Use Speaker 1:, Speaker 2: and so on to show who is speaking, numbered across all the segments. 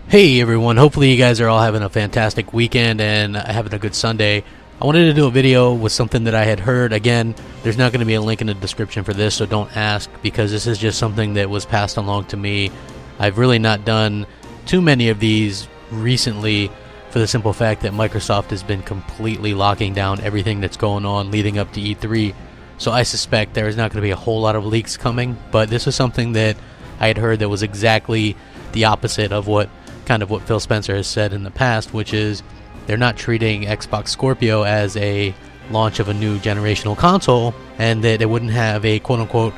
Speaker 1: Hey everyone, hopefully you guys are all having a fantastic weekend and having a good Sunday. I wanted to do a video with something that I had heard. Again, there's not going to be a link in the description for this, so don't ask, because this is just something that was passed along to me. I've really not done too many of these recently for the simple fact that Microsoft has been completely locking down everything that's going on leading up to E3. So I suspect there is not going to be a whole lot of leaks coming, but this was something that I had heard that was exactly the opposite of what Phil Spencer has said in the past, which is they're not treating Xbox Scorpio as a launch of a new generational console, and that it wouldn't have a quote-unquote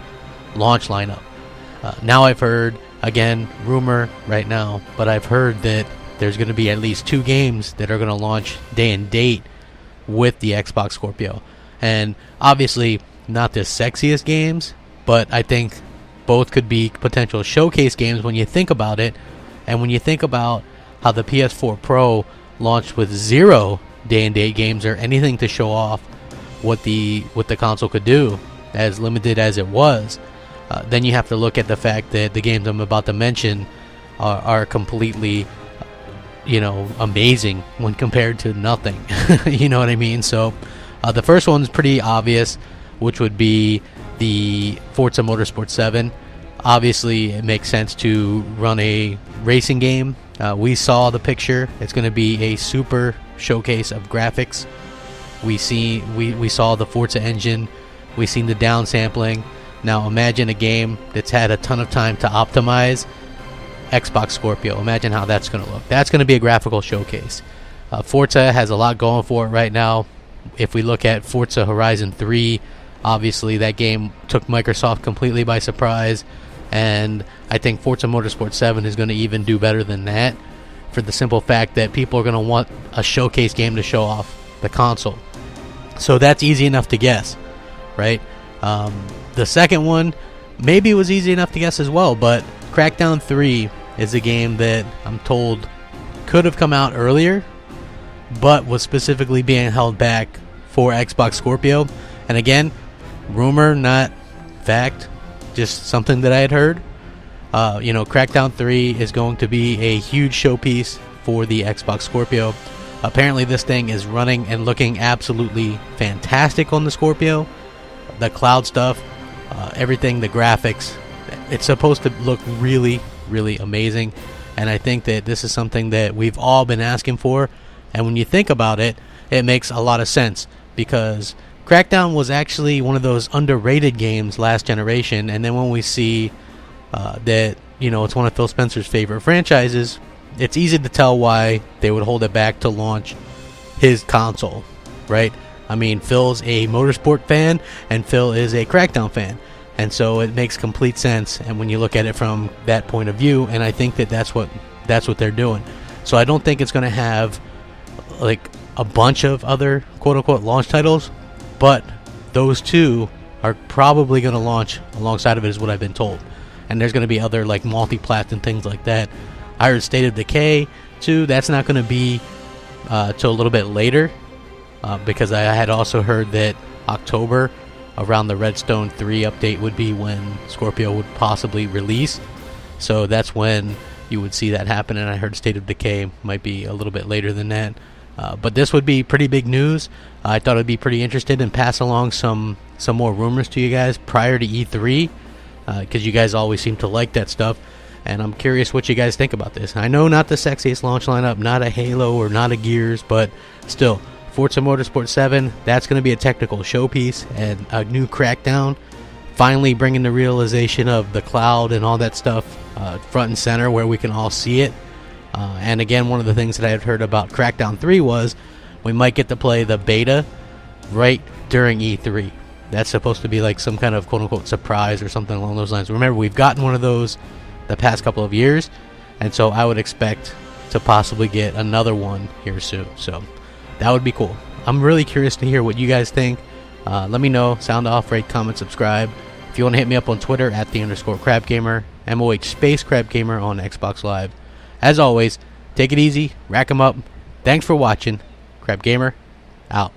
Speaker 1: launch lineup. Now I've heard, again, rumor right now, but I've heard that there's going to be at least 2 games that are going to launch day and date with the Xbox Scorpio. And obviously not the sexiest games, but I think both could be potential showcase games when you think about it. And when you think about how the PS4 Pro launched with 0 day-and-date games or anything to show off what the console could do, as limited as it was, then you have to look at the fact that the games I'm about to mention are completely, amazing when compared to nothing. You know what I mean? So the first one's pretty obvious, which would be the Forza Motorsport 7. Obviously, it makes sense to run a racing game. We saw the picture. It's going to be a super showcase of graphics. We saw the Forza engine. We've seen the downsampling. Now imagine a game that's had a ton of time to optimize Xbox Scorpio. Imagine how that's going to look. That's going to be a graphical showcase. Forza has a lot going for it right now. If we look at Forza Horizon 3, obviously that game took Microsoft completely by surprise. And I think Forza Motorsport 7 is going to even do better than that, for the simple fact that people are going to want a showcase game to show off the console. So that's easy enough to guess, right? The second one, maybe it was easy enough to guess as well, but Crackdown 3 is a game that I'm told could have come out earlier, but was specifically being held back for Xbox Scorpio. And again, rumor, not fact. Just something that I had heard. Crackdown 3 is going to be a huge showpiece for the Xbox Scorpio. Apparently this thing is running and looking absolutely fantastic on the Scorpio. The cloud stuff, everything, the graphics, it's supposed to look really, really amazing. And I think that this is something that we've all been asking for. And when you think about it, it makes a lot of sense, because Crackdown was actually one of those underrated games last generation, and then when we see that it's one of Phil Spencer's favorite franchises, it's easy to tell why they would hold it back to launch his console, right? I mean, Phil's a motorsport fan, and Phil is a Crackdown fan, and so it makes complete sense. And when you look at it from that point of view, and I think that that's what they're doing. So I don't think it's going to have like a bunch of other quote-unquote launch titles, but those 2 are probably going to launch alongside of it, is what I've been told. And there's going to be other like multi-plat and things like that. I heard State of Decay 2, that's not going to be till a little bit later, because I had also heard that October, around the Redstone 3 update, would be when Scorpio would possibly release. So that's when you would see that happen, and I heard State of Decay might be a little bit later than that. But this would be pretty big news. I thought I'd be pretty interested and pass along some more rumors to you guys prior to E3, because you guys always seem to like that stuff, and I'm curious what you guys think about this. I know not the sexiest launch lineup, not a Halo or not a Gears, but still, Forza Motorsport 7, that's going to be a technical showpiece, and a new Crackdown, finally bringing the realization of the cloud and all that stuff front and center where we can all see it. And again, one of the things that I had heard about Crackdown 3 was we might get to play the beta right during E3. That's supposed to be like some kind of quote-unquote surprise or something along those lines. Remember, we've gotten one of those the past couple of years, and so I would expect to possibly get another one here soon. So that would be cool. I'm really curious to hear what you guys think. Let me know. Sound off, rate, comment, subscribe. If you want to hit me up on Twitter at @_Crapgamer, MOH space Crapgamer on Xbox Live. As always, take it easy, rack 'em up. Thanks for watching. Crapgamer, out.